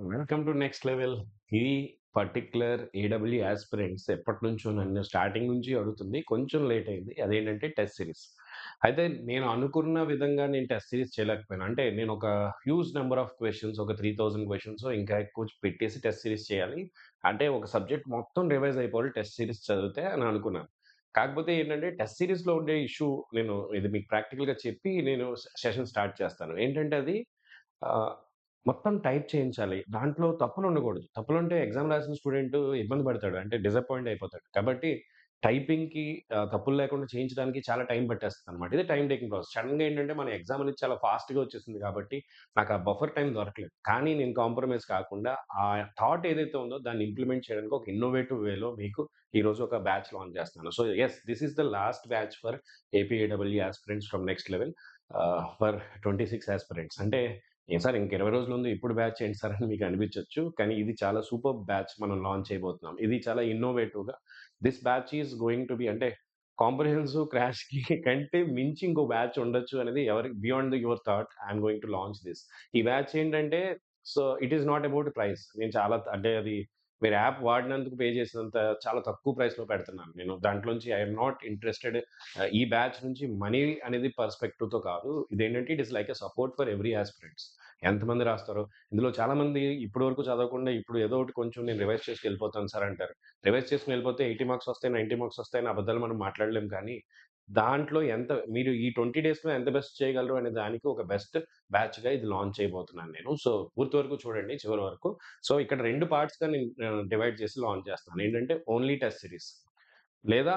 Welcome to next level. ఇది particular ఏడబ్ల్యూ aspirants ఎప్పటి నుంచో నన్ను స్టార్టింగ్ నుంచి అడుగుతుంది. కొంచెం లేట్ అయింది. అదేంటంటే టెస్ట్ సిరీస్. అయితే నేను అనుకున్న విధంగా నేను టెస్ట్ సిరీస్ చేయలేకపోయాను. అంటే నేను ఒక హ్యూజ్ నంబర్ ఆఫ్ క్వెషన్స్, ఒక 3000 క్వెషన్స్ ఇంకా ఎక్కువ పెట్టేసి టెస్ట్ సిరీస్ చేయాలి. అంటే ఒక సబ్జెక్ట్ మొత్తం రివైజ్ అయిపోవాలి టెస్ట్ సిరీస్ చదివితే అని అనుకున్నాను. కాకపోతే ఏంటంటే టెస్ట్ సిరీస్‌లో ఉండే ఇష్యూ, నేను ఇది మీకు ప్రాక్టికల్‌గా చెప్పి నేను సెషన్ స్టార్ట్ చేస్తాను. ఏంటంటే అది ఆహ్, మొత్తం టైప్ చేయించాలి. దాంట్లో తప్పులుండకూడదు. తప్పులుంటే ఎగ్జామ్ రాసిన స్టూడెంట్ ఇబ్బంది పడతాడు. అంటే డిసప్పాయింట్ అయిపోతాడు. కాబట్టి టైపింగ్‌కి తప్పులు లేకుండా చేయించడానికి చాలా టైం పట్టేస్తదనమాట. ఇది టైమ్ టేకింగ్ ప్రాసెస్. సడెన్‌గా ఏంటంటే మన ఎగ్జామ్ అనేది చాలా ఫాస్ట్‌గా వచ్చేసింది కాబట్టి నాకు ఆ బఫర్ టైమ్ దొరకలేదు. కానీ నేను కాంప్రమైజ్ కాకుండా ఆ థాట్ ఏదైతే ఉందో దాన్ని ఇంప్లిమెంట్ చేయడానికి ఒక ఇన్నోవేటివ్ వేలో మీకు ఈరోజు ఒక బ్యాచ్ లాంచ్ చేస్తున్నాను. So yes, this is the last batch for APAW aspirants from next level for 26 aspirants. అంటే ఏం సార్ ఇంక 20 రోజులుంది ఇప్పుడు బ్యాచ్ ఏంటి సార్ అని మీకు అనిపించొచ్చు. కానీ ఇది చాలా సూపర్బ్ బ్యాచ్ మనం లాంచ్ చేయబోతున్నాం. ఇది చాలా ఇన్నోవేటివ్‌గా this batch is going to be అంటే కాంప్రహెన్సివ్ క్రాష్‌కి కంటే మించి ఇంకో బ్యాచ్ ఉండొచ్చు అనేది ఎవరికి beyond your thought I'm going to launch this. ఈ బ్యాచ్ ఏంటంటే so it is not about price. నేను చాలా అంటే అది మీరు యాప్ వాడినందుకు పే చేసినంత చాలా తక్కువ ప్రైస్‌లో పెడుతున్నాను నేను. దాంట్లోంచి ఐ యామ్ నాట్ ఇంట్రెస్టెడ్. ఈ బ్యాచ్ నుంచి మనీ అనేది పర్స్పెక్టివ్‌తో కాదు. ఇదేంటంటే it is like a support for every aspirants. ఎంతమంది రాస్తారో ఇందులో చాలామంది ఇప్పటి వరకు చదవకుండా ఇప్పుడు ఏదో ఒకటి కొంచెం నేను రివైజ్ చేసుకొని వెళ్ళిపోతాను సార్ అంటారు. రివైజ్ చేసుకొని వెళ్ళిపోతే 80 మార్క్స్ వస్తాయి, 90 మార్క్స్ వస్తాయని అబద్ధాలు మనం మాట్లాడలేం. కానీ దాంట్లో ఎంత మీరు ఈ 20 డేస్‌లో ఎంత బెస్ట్ చేయగలరు అనే దానికి ఒక బెస్ట్ బ్యాచ్‌గా ఇది లాంచ్ చేయబోతున్నాను నేను. సో పూర్తి వరకు చూడండి, చివరి వరకు. సో ఇక్కడ 2 పార్ట్స్‌గా నేను డివైడ్ చేసి లాంచ్ చేస్తున్నాను. ఏంటంటే ఓన్లీ టెస్ట్ సిరీస్ లేదా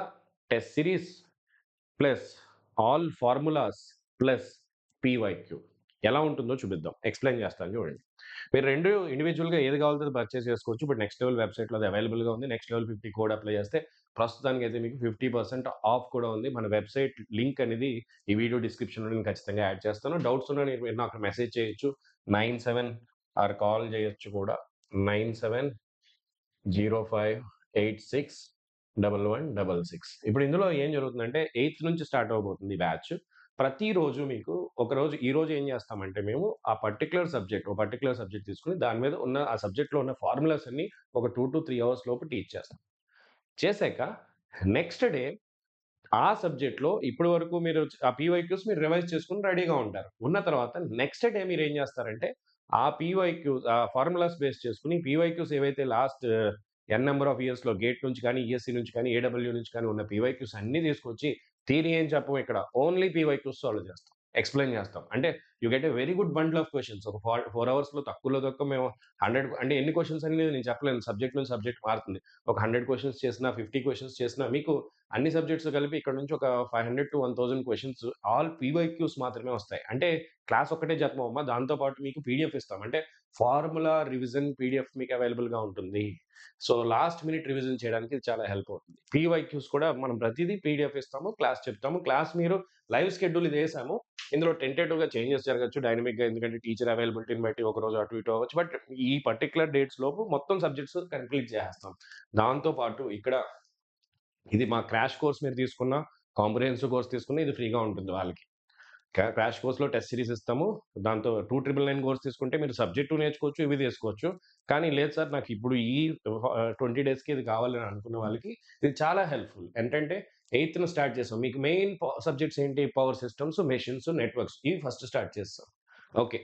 test series plus all formulas plus PYQ ఎలా ఉంటుందో చూపిద్దాం. ఎక్స్‌ప్లెయిన్ చేస్తాను చూడండి. మీరు 2 ఇండివిడ్యువల్‌గా ఏది కావాలో అది పర్చేజ్ చేసుకోవచ్చు. ఇప్పుడు నెక్స్ట్ లెవెల్ వెబ్‌సైట్‌లో అది అవైలబుల్‌గా ఉంది. నెక్స్ట్ లెవెల్ 50 కోడ్ అప్లై చేస్తే ప్రస్తుతానికైతే మీకు 50% ఆఫ్ కూడా ఉంది. మన వెబ్‌సైట్ లింక్ అనేది ఈ వీడియో డిస్క్రిప్షన్‌లో నేను ఖచ్చితంగా యాడ్ చేస్తాను. డౌట్స్ ఉన్నా మీరు నాకు మెసేజ్ చేయొచ్చు. 97 ఆర్ కాల్ చేయొచ్చు కూడా. 9705861166. ఇప్పుడు ఇందులో ఏం జరుగుతుందంటే 8థ్ నుంచి స్టార్ట్ అవ్వబోతుంది ఈ బ్యాచ్. ప్రతిరోజు మీకు ఒకరోజు ఈరోజు ఏం చేస్తామంటే మేము ఆ పర్టిక్యులర్ సబ్జెక్ట్ తీసుకొని దాని మీద ఉన్న ఆ సబ్జెక్ట్‌లో ఉన్న ఫార్ములాస్ అన్నీ ఒక 2-3 అవర్స్ లోపు టీచ్ చేస్తాం. చేశాక నెక్స్ట్ డే ఆ సబ్జెక్ట్‌లో ఇప్పటి వరకు మీరు ఆ పీవైక్యూస్ మీరు రివైజ్ చేసుకొని రెడీగా ఉంటారు. ఉన్న తర్వాత నెక్స్ట్ డే మీరేం జేస్తారంటే, ఆ పీవైక్యూస్ ఆ ఫార్ములాస్ బేస్ చేసుకొని పీవైక్యూస్ ఏవైతే లాస్ట్ ఎన్ నంబర్ ఆఫ్ ఇయర్స్‌లో గేట్ నుంచి కానీ, ఈఎస్‌సి నుంచి కానీ, ఏడబ్ల్యూ నుంచి కానీ ఉన్న పీవైక్యూస్ అన్నీ తీసుకొచ్చి థియరీ ఏం చెప్పము ఇక్కడ. ఓన్లీ పీవైక్యూస్ సాల్వ్ చేస్తాం. ఎక్స్‌ప్లెయిన్ చేస్తాం. అంటే you get a very good bundle of questions. ఒక 4 అవర్స్‌లో తక్కువలో తక్కువ మేము 100 అంటే ఎన్ని క్వెషన్స్ అనేది నేను చెప్పలేను. సబ్జెక్ట్ నుంచి సబ్జెక్ట్ మారుతుంది. ఒక 100 క్వెషన్స్ చేసినా, 50 క్వెషన్స్ చేసినా మీకు అన్ని సబ్జెక్ట్స్ కలిపి ఇక్కడ నుంచి ఒక 500-1000 క్వెషన్స్ ఆల్ పీవైక్యూస్ మాత్రమే వస్తాయి. అంటే క్లాస్ ఒక్కటే చెప్పమమ్మా. దాంతో పాటు మీకు పీడీఎఫ్ ఇస్తాం. అంటే ఫార్ములా రివిజన్ పీడీఎఫ్ మీకు అవైలబుల్‌గా ఉంటుంది. సో లాస్ట్ మినిట్ రివిజన్ చేయడానికి ఇది చాలా హెల్ప్ అవుతుంది. పీవైక్యూస్ కూడా మనం ప్రతిదీ పీడీఎఫ్ ఇస్తాము. క్లాస్ చెప్తాము. క్లాస్ మీరు లైవ్ షెడ్యూల్ ఇది ఏసాము. ఇందులో టెంటేటివ్‌గా చేంజెస్ జరగొచ్చు డైనమిక్‌గా, ఎందుకంటే టీచర్ అవైలబిలిటీని బట్టి ఒకరోజు అటు ఇటు అవ్వచ్చు. బట్ ఈ పర్టిక్యులర్ డేట్స్ లోపు మొత్తం సబ్జెక్ట్స్ కంప్లీట్ చేసేస్తాం. దాంతో పాటు ఇక్కడ ఇది మా క్రాష్ కోర్స్ మీరు తీసుకున్న, కాంప్రహెన్సివ్ కోర్స్ తీసుకున్న ఇది ఫ్రీగా ఉంటుంది వాళ్ళకి. క్రాష్ కోర్స్‌లో టెస్ట్ సిరీస్ ఇస్తాము. దాంతో 2999 కోర్స్ తీసుకుంటే మీరు సబ్జెక్ట్ 2 నేర్చుకోవచ్చు, ఇవి తీసుకోవచ్చు. కానీ లేదు సార్ నాకు ఇప్పుడు ఈ 20 డేస్‌కి ఇది కావాలని అనుకున్న వాళ్ళకి ఇది చాలా హెల్ప్‌ఫుల్. ఏంటంటే 8థ్ స్టార్ట్ చేసాం. మీకు మెయిన్ సబ్జెక్ట్స్ ఏంటి? పవర్ సిస్టమ్స్, మెషిన్స్, నెట్వర్క్స్ ఇవి ఫస్ట్ స్టార్ట్ చేస్తాం. ఓకే.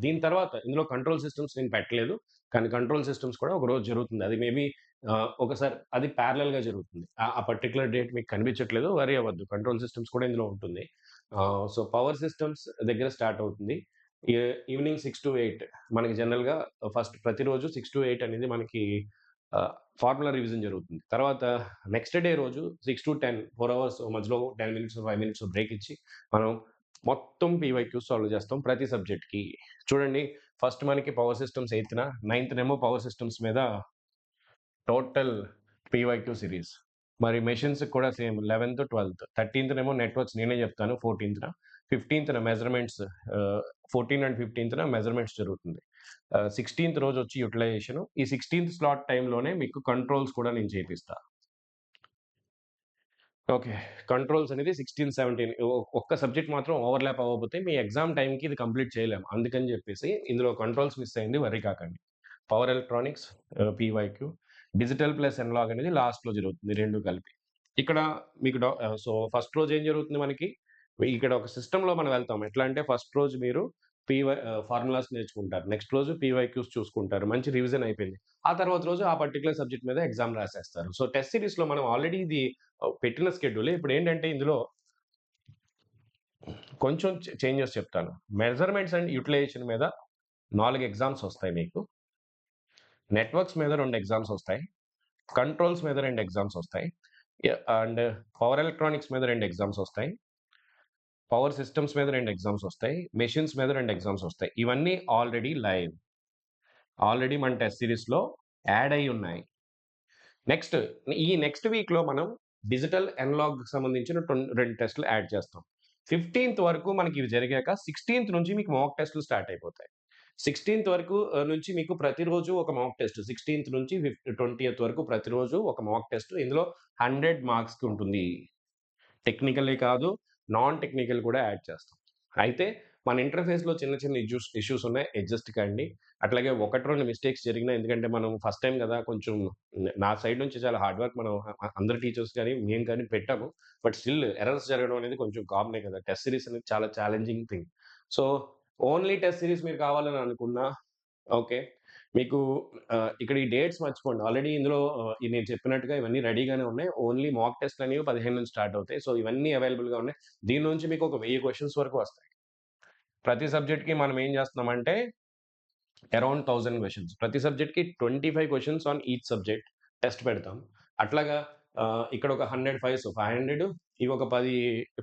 దీని తర్వాత ఇందులో కంట్రోల్ సిస్టమ్స్ నేను పెట్టలేదు. కానీ కంట్రోల్ సిస్టమ్స్ కూడా ఒకరోజు జరుగుతుంది. అది మేబీ ఒకసారి అది ప్యారలెల్‌గా జరుగుతుంది. ఆ పర్టిక్యులర్ డేట్ మీకు కనిపించట్లేదు. వరీ అవ్వద్దు. కంట్రోల్ సిస్టమ్స్ కూడా ఇందులో ఉంటుంది. సో పవర్ సిస్టమ్స్ దగ్గర స్టార్ట్ అవుతుంది. ఈవినింగ్ 6-8 మనకి జనరల్‌గా ఫస్ట్ ప్రతిరోజు 6-8 అనేది మనకి ఆహ్, ఫార్ములా రివిజన్ జరుగుతుంది. తర్వాత నెక్స్ట్ డే రోజు 6-10 4 అవర్స్ మధ్యలో 10 మినిట్స్, 5 మినిట్స్ బ్రేక్ ఇచ్చి మనం మొత్తం పీవైక్యూస్ సాల్వ్ చేస్తాం ప్రతి సబ్జెక్ట్‌కి. చూడండి, ఫస్ట్ మనకి power systems eighth, ninth power systems మీద టోటల్ పీవైక్యూ సిరీస్. మరి మెషిన్స్‌కి కూడా సేమ్ 11థ్, 12థ్. 13థ్ నెట్వర్క్స్ నేనే చెప్తాను 14థ్. 15థ్ మెజర్‌మెంట్స్ 14 అండ్ 15థ్ మెజర్‌మెంట్స్ జరుగుతుంది. 16థ్ రోజొచ్చి యుటిలైజేషన్. ఈ 16థ్ స్లాట్ టైమ్‌లోనే మీకు కంట్రోల్స్ కూడా నేను చేపిస్తా. ఓకే. కంట్రోల్స్ అనేది 16, 17 ఒక్క సబ్జెక్ట్ మాత్రం ఓవర్‌లాప్ అవ్వకపోతే మీ ఎగ్జామ్ టైమ్‌కి ఇది కంప్లీట్ చేయలేం. అందుకని చెప్పేసి ఇందులో కంట్రోల్స్ మిస్ అయింది, వర్రీ కాకండి. Power electronics, PYQ, digital plus analogue అనేది లాస్ట్‌లో జరుగుతుంది 2 కలిపి. ఇక్కడ మీకు సో, ఫస్ట్ రోజు ఏం జరుగుతుంది మనకి, ఇక్కడ ఒక సిస్టమ్‌లో మనం వెళ్తాం. ఎట్లా అంటే ఫస్ట్ రోజు మీరు ఫార్ములాస్ నేర్చుకుంటారు. నెక్స్ట్ రోజు పీవైక్యూస్ చూసుకుంటారు. మంచి రివిజన్ అయిపోయింది. ఆ తర్వాత రోజు ఆ పర్టిక్యులర్ సబ్జెక్ట్ మీద ఎగ్జామ్ రాసేస్తారు. సో, టెస్ట్ సీరీస్‌లో మనం ఆల్రెడీ ఇది పెట్టిన షెడ్యూలే. ఇప్పుడేంటంటే ఇందులో కొంచెం చేంజెస్ చెప్తాను. మెజర్‌మెంట్స్ అండ్ యుటిలైజేషన్ మీద 4 ఎగ్జామ్స్ వస్తాయి మీకు. నెట్వర్క్స్ మీద 2 ఎగ్జామ్స్ వస్తాయి. కంట్రోల్స్ మీద 2 ఎగ్జామ్స్ వస్తాయి. అండ్ పవర్ ఎలక్ట్రానిక్స్ మీద 2 ఎగ్జామ్స్ వస్తాయి. పవర్ సిస్టమ్స్ మీద 2 ఎగ్జామ్స్ వస్తాయి. మెషిన్స్ మీద 2 ఎగ్జామ్స్ వస్తాయి. ఇవన్నీ ఆల్రెడీ లైవ్. ఆల్రెడీ మన టెస్ట్ సీరీస్‌లో యాడ్ అయ్యి ఉన్నాయి. నెక్స్ట్ నెక్స్ట్ వీక్‌లో మనం డిజిటల్ అనలాగ్‌కి సంబంధించిన 2 టెస్ట్‌లు యాడ్ చేస్తాం. 15థ్ వరకు మనకి ఇవి జరిగాక 16థ్ నుంచి మీకు మాక్ టెస్ట్‌లు స్టార్ట్ అయిపోతాయి. 16థ్ వరకు నుంచి మీకు ప్రతిరోజు ఒక మాక్ టెస్ట్. 16థ్ నుంచి 20థ్ వరకు ప్రతిరోజు ఒక మాక్ టెస్ట్. ఇందులో 100 మార్క్స్‌కి ఉంటుంది. టెక్నికలే కాదు, నాన్ టెక్నికల్ కూడా యాడ్ చేస్తాం. అయితే మన ఇంటర్‌ఫేస్‌లో చిన్న చిన్న ఇష్యూస్ ఉన్నాయి. అడ్జస్ట్ కండి. అట్లాగే 1, 2 మిస్టేక్స్ జరిగినాయి. ఎందుకంటే మనం ఫస్ట్ టైమ్ గదా! కొంచెం నా సైడ్ నుంచి చాలా హార్డ్ వర్క్ మనం అందరు టీచర్స్ గాని, మేము కానీ పెట్టాము. బట్ స్టిల్ ఎర్రర్స్ జరగడం అనేది కొంచెం కామనే కదా! టెస్ట్ సీరీస్ అనేది చాలా challenging thing. So, only test series మీరు కావాలని అనుకున్నా ఓకే. మీకు ఇక్కడ ఈ డేట్స్ మర్చిపోండి. ఆల్రెడీ ఇందులో నేను చెప్పినట్టుగా ఇవన్నీ రెడీగానే ఉన్నాయి. ఓన్లీ మాక్ టెస్ట్‌లనేవి 15 నుంచి స్టార్ట్ అవుతాయి. సో, ఇవన్నీ అవైలబుల్‌గా ఉన్నాయి. దీని నుంచి మీకు ఒక 1000 క్వెషన్స్ వరకు వస్తాయి. ప్రతి సబ్జెక్ట్‌కి మనం ఏం చేస్తున్నామంటే అరౌండ్ 1000 క్వెషన్స్. ప్రతి సబ్జెక్ట్‌కి 25 questions on each subject test పెడతాం. అట్లాగా ఇక్కడ ఒక 100 ఫైవ్స్ 500 ఇవి ఒక 10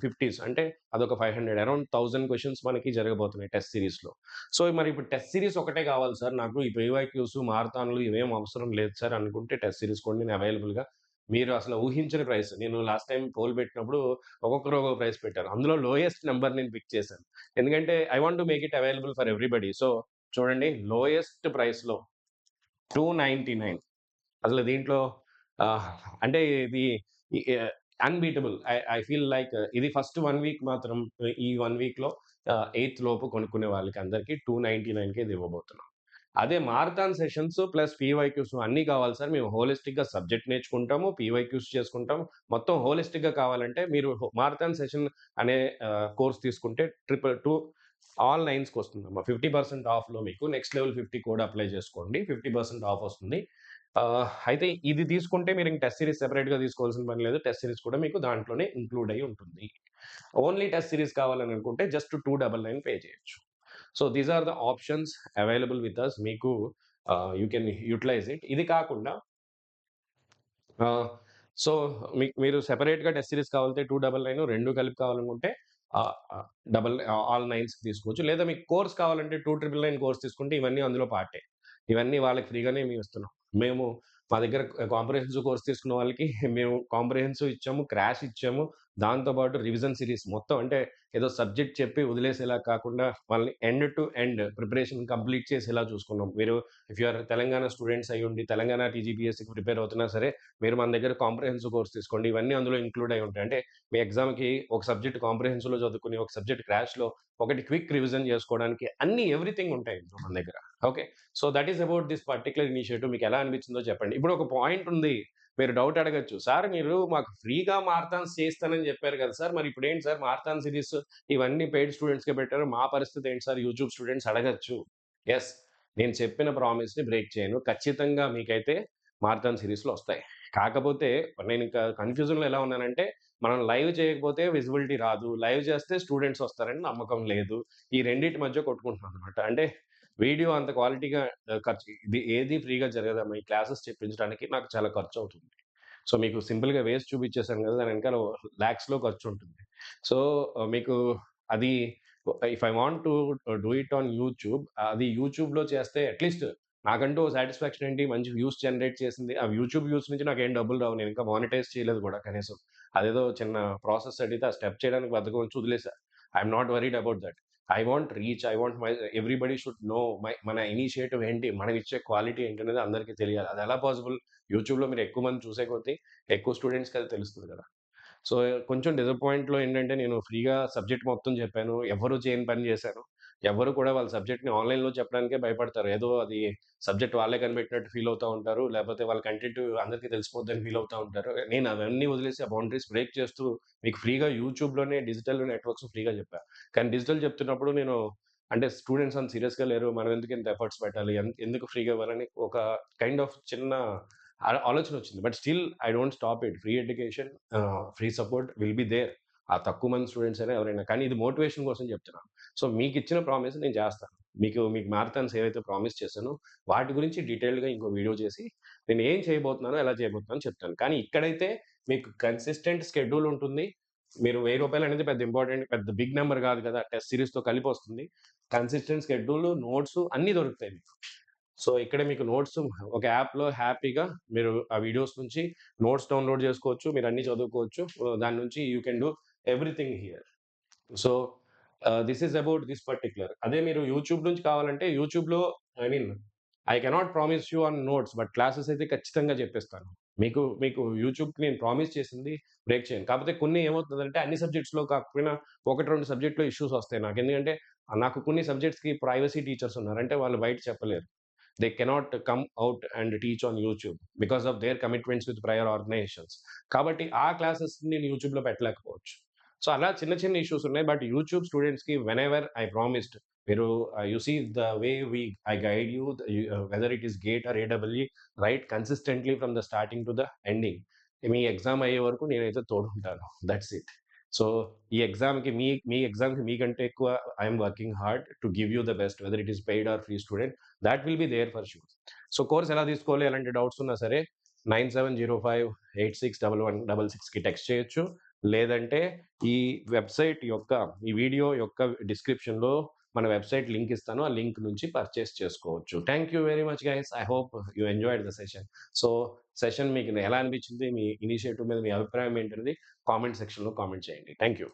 50స్ అంటే అదొక 500 అరౌండ్ 1000 క్వెషన్స్ మనకి జరగబోతున్నాయి టెస్ట్ సీరీస్‌లో. సో, మరి ఇప్పుడు టెస్ట్ సీరీస్ ఒకటే కావాలి సార్ నాకు ఈ పీవైక్యూస్, మారథాన్‌లు ఇవేం అవసరం లేదు సార్ అనుకుంటే టెస్ట్ సీరీస్ కూడా నేను అవైలబుల్‌గా మీరు అసలు ఊహించని ప్రైస్. నేను లాస్ట్ టైమ్ పోల్ పెట్టినప్పుడు ఒక్కొక్కరు ఒక్కొక్క ప్రైస్ పెట్టారు. అందులో లోయెస్ట్ నంబర్ నేను పిక్ చేశాను. ఎందుకంటే I want to make it available for everybody. So చూడండి లోయెస్ట్ ప్రైస్‌లో 299 అసలు దీంట్లో ఆహ్, అంటే ఇది ఇ అన్‌బీటబుల్. ఐ ఫీల్ లైక్ ఇది ఫస్ట్ 1 వీక్ మాత్రం ఈ 1 వీక్‌లో 8థ్ లోపు కొనుక్కునే వాళ్ళకి అందరికి 299కే ఇది ఇవ్వబోతున్నాం. అదే మారథాన్ సెషన్స్ ప్లస్ పీవైక్యూస్ అన్నీ కావాలి సార్. మేము హోలిస్టిక్‌గా సబ్జెక్ట్ నేర్చుకుంటాము. పీవైక్యూస్ చేసుకుంటాం. మొత్తం హోలిస్టిక్‌గా కావాలంటే మీరు మారథాన్ సెషన్ అనే కోర్స్ తీసుకుంటే 222 ఆల్ 9స్‌కి వస్తుందమ్మా. 50% ఆఫ్‌లో మీకు నెక్స్ట్ లెవెల్ 50 కోడ్ అప్లై చేసుకోండి. 50% ఆఫ్ వస్తుంది. అయితే ఇది తీసుకుంటే మీరు ఇంక టెస్ట్ సీరీస్ సెపరేట్‌గా తీసుకోవాల్సిన పని లేదు. టెస్ట్ సీరీస్ కూడా మీకు దాంట్లోనే ఇంక్లూడ్ అయ్యి ఉంటుంది. ఓన్లీ టెస్ట్ సీరీస్ కావాలని అనుకుంటే జస్ట్ 299 పే చేయొచ్చు. So these are the options available with us. మీకు యూ కెన్ యుటిలైజ్ ఇట్. ఇది కాకుండా ఆహ్, సో మీరు సెపరేట్‌గా టెస్ట్ సీరీస్ కావాలంటే 299 2 కలిపి కావాలనుకుంటే ఆహ్, ఆహ్, ఆల్ 9స్‌కి తీసుకోవచ్చు. లేదా మీకు కోర్స్ కావాలంటే 2999 కోర్స్ తీసుకుంటే ఇవన్నీ అందులో పార్టే. ఇవన్నీ వాళ్ళకి ఫ్రీగానే మేమిస్తున్నాం. మేము మా దగ్గర కాంప్రహెన్సివ్ కోర్స్ తీసుకున్న వాళ్ళకి మేము కాంప్రహెన్సివ్ ఇచ్చాము, క్రాష్ ఇచ్చాము. దాంతో పాటు రివిజన్ సీరీస్ మొత్తం అంటే ఏదో సబ్జెక్ట్ చెప్పి వదిలేసేలా కాకుండా వాళ్ళని end to end preparation complete చేసేలా చూసుకున్నాం. మీరు if you are Telangana students అయ్యుండి తెలంగాణ టీజీపీఎస్సీకి ప్రిపేర్ అవుతున్నా సరే, మీరు మన దగ్గర కాంప్రహెన్సివ్ కోర్స్ తీసుకోండి. ఇవన్నీ అందులో ఇంక్లూడ్ అయ్యి ఉంటాయి. అంటే మీ ఎగ్జామ్‌కి ఒక సబ్జెక్ట్ కాంప్రహెన్సివ్‌లో చదువుకొని, ఒక సబ్జెక్ట్ క్రాష్‌లో, ఒకటి క్విక్ రివిజన్ చేసుకోవడానికి అన్నీ ఎవ్రీథింగ్ ఉంటాయి ఇందులో మన దగ్గర. Okay. So, that is about this particular initiative. మీకెలా అనిపించిందో చెప్పండి. ఇప్పుడు ఒక పాయింట్ ఉంది. మీరు డౌట్ అడగొచ్చు. సార్ మీరు మాకు ఫ్రీగా మారథాన్స్ చేయిస్తానని చెప్పారు కదా సార్! మరి ఇప్పుడేంటి సార్ మారథాన్ సిరీస్ ఇవన్నీ పెయిడ్ స్టూడెంట్స్‌కే పెట్టారు. మా పరిస్థితి ఏంటి సార్ యూట్యూబ్ స్టూడెంట్స్ అడగొచ్చు. యెస్. నేను చెప్పిన ప్రామిస్‌ని బ్రేక్ చేయను. ఖచ్చితంగా మీకైతే మారథాన్ సీరీస్‌లో వస్తాయి. కాకపోతే నేనింకా కన్‌ఫ్యూజన్‌లో ఎలా ఉన్నానంటే, మనం లైవ్ చేయకపోతే విజిబిలిటీ రాదు. లైవ్ చేస్తే స్టూడెంట్స్ వస్తారని నమ్మకం లేదు. ఈ రెండిటి మధ్య కొట్టుకుంటున్నాననమాట. అంటే వీడియో అంత క్వాలిటీగా ఖర్చు ఇది ఏది ఫ్రీగా జరగదమ్మా. ఈ క్లాసెస్ చెప్పించడానికి నాకు చాలా ఖర్చవుతుంది. సో, మీకు సింపుల్‌గా వేసి చూపించేసాను కదా! దాని వెనకాల లాక్స్‌లో ఖర్చుంటుంది. సో, మీకు అది if I want to do it on YouTube అది యూట్యూబ్‌లో చేస్తే అట్‌లీస్ట్ నాకంటూ ఓ సాటిస్ఫాక్షన్ ఏంటి మంచి వ్యూస్ జనరేట్ చేసింది. ఆ యూట్యూబ్ వ్యూస్ నుంచి నాకేం డబ్బులు రావు. నేనింకా మానిటైజ్ చేయలేదు కూడా కనీసం. అదేదో చిన్న ప్రాసెస్ అడిగితే ఆ స్టెప్ చేయడానికి బద్ధకం వచ్చి వదిలేసా. I am not worried about that. I want reach. I want everybody should know మన ఇనిషియేటివ్ ఏంటి? మనం ఇచ్చే క్వాలిటీ ఏంటనేది అందరికీ తెలియాలి. అది ఎలా పాసిబుల్? యూట్యూబ్‌లో మీరు ఎక్కువ మంది చూసే కొద్దీ ఎక్కువ స్టూడెంట్స్‌కి అది తెలుస్తది కదా! సో, కొంచెం డిసప్పాయింట్‌లో ఏంటంటే నేను ఫ్రీగా సబ్జెక్ట్ మొత్తం చెప్పాను. ఎవ్వరు చేయని పని చేశాను. ఎవ్వరు కూడా వాళ్ళ సబ్జెక్ట్‌ని ఆన్‌లైన్‌లో చెప్పడానికే భయపడతారు. ఏదో అది సబ్జెక్ట్ వాళ్ళే కనిపెట్టినట్టు ఫీల్ అవుతా ఉంటారు. లేపోతే వాళ్ళ కంటెంట్ అందరికీ తెలిసిపోద్దని ఫీల్ అవుతా ఉంటారు. నేను అవన్నీ వదిలేసి ఆ బౌండరీస్ బ్రేక్ చేస్తూ మీకు ఫ్రీగా యూట్యూబ్‌లోనే డిజిటల్ నెట్వర్క్స్ ఫ్రీగా చెప్పా. కానీ డిజిటల్ చెప్తున్నప్పుడు నేను అంటే స్టూడెంట్స్ అంత సీరియస్‌గా లేరు. మనం ఎందుకు ఇంత ఎఫర్ట్స్ పెట్టాలి? ఎందుకు ఫ్రీగా ఇవ్వాలని ఒక కైండ్ ఆఫ్ చిన్న ఆలోచనొచ్చింది. But still I don't stop it. Free education free support will be there. ఆ తక్కువ మంది స్టూడెంట్స్ అయినా ఎవరైనా. కానీ ఇది మోటివేషన్ కోసం చెప్తున్నాను. సో, మీకిచ్చిన ప్రామిస్ నేను చేస్తాను. మీకు మ్యారథాన్స్ ఏవైతే ప్రామిస్ చేశానో, వాటి గురించి డీటెయిల్డ్‌గా ఇంకో వీడియో చేసి, నేను ఏం చేయబోతున్నానో, ఎలా చేయబోతున్నానో చెప్తాను. కానీ ఇక్కడైతే మీకు కన్సిస్టెంట్ షెడ్యూల్ ఉంటుంది. మీరు రూ. 1000 అనేది పెద్ద ఇంపార్టెంట్ పెద్ద బిగ్ నంబర్ కాదు కదా! టెస్ట్ సీరీస్‌తో కలిపొస్తుంది. కన్సిస్టెంట్ షెడ్యూల్, నోట్స్ అన్నీ దొరుకుతాయి మీకు. సో, ఇక్కడే మీకు నోట్స్ ఒక యాప్‌లో హ్యాపీగా మీరు ఆ వీడియోస్ నుంచి నోట్స్ డౌన్‌లోడ్ చేసుకోవచ్చు. మీరన్నీ చదువుకోవచ్చు. దాని నుంచి you can do everything here. So, this is about this particular. అదే మీరు యూట్యూబ్ నుంచి కావాలంటే యూట్యూబ్‌లో I mean I cannot promise you on notes. But classes అయితే ఖచ్చితంగా చెప్పిస్తాను. మీకు యూట్యూబ్‌కి నేను ప్రామిస్ చేసింది బ్రేక్ చేయను. కాకపోతే కొన్ని ఏమవుతదంటే అన్ని సబ్జెక్ట్స్‌లో కాకపోయినా 1, 2 సబ్జెక్ట్‌లో ఇష్యూస్ వస్తాయి నాకు. ఎందుకంటే నాకు కొన్ని సబ్జెక్ట్స్‌కి ప్రైవసీ టీచర్స్ ఉన్నారు. అంటే వాళ్ళు బయట చెప్పలేరు. They cannot come out and teach on YouTube because of their commitments with prior organisations. కాబట్టి ఆ క్లాసెస్ నేను యూట్యూబ్‌లో పెట్టలేకపోవచ్చు. సో, అలా చిన్న చిన్న ఇష్యూస్ ఉన్నాయి. బట్ యూట్యూబ్ స్టూడెంట్స్‌కి వెనెవర్ ఐ ప్రామిస్డ్ మీరు you see the way I guide you whether it is GATE or AW right consistently from the starting to the ending. మీ ఎగ్జామ్ అయ్యే వరకు నేనైతే తోడుంటాను. That's it. సో, ఈ ఎగ్జామ్‌కి మీ ఎగ్జామ్‌కి మీకంటే ఎక్కువ I am working hard to give you the best whether it is paid or free student. That will be there for sure. So, course ఎలా తీసుకోవాలి ఎలాంటి డౌట్స్ ఉన్నా సరే 9705861166కి టెక్స్ట్ చేయొచ్చు. లేదంటే ఈ వెబ్‌సైట్ యొక్క ఈ వీడియో యొక్క డిస్క్రిప్షన్‌లో మన వెబ్‌సైట్ లింక్ ఇస్తాను. ఆ లింక్ నుంచి పర్చేస్ చేసుకోవచ్చు. Thank you very much guys. I hope you enjoyed the session. So, session మీకు ఎలా అనిపించింది? మీ ఇనిషియేటివ్ మీద మీ అభిప్రాయం ఏంటనేది కామెంట్ సెక్షన్‌లో కామెంట్ చేయండి. Thank you.